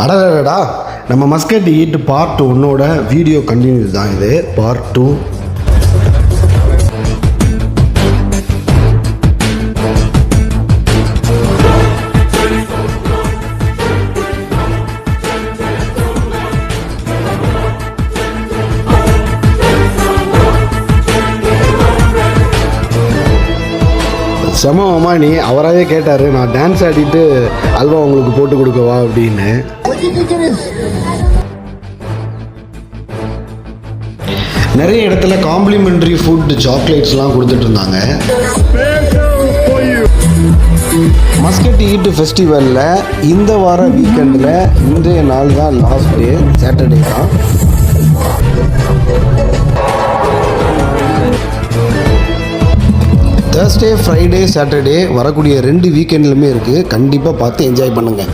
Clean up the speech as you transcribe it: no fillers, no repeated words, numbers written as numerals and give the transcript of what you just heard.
அடடா, நம்ம Muscat eat part 1ஓட வீடியோ கண்டினியூ தான் இது. பார்ட் 2. செம அம்மானி அவராகவே கேட்டார், நான் டான்ஸ் ஆடிட்டு அல்வா உங்களுக்கு போட்டு கொடுக்கவா அப்படின்னு. நிறைய இடத்துல காம்ப்ளிமெண்ட்ரி ஃபுட் சாக்லேட்ஸ்லாம் கொடுத்துட்டு இருந்தாங்க. மஸ்கட் ஈட் ஃபெஸ்டிவலில் இந்த வார வீக்கெண்டில் இன்றைய நாள் தான் லாஸ்ட் டே, சாட்டர்டே தான். Thursday, Friday, Saturday வரக்கூடிய 2 வீக்கெண்ட்லுமே இருக்குது. கண்டிப்பாக பார்த்து என்ஜாய் பண்ணுங்கள்.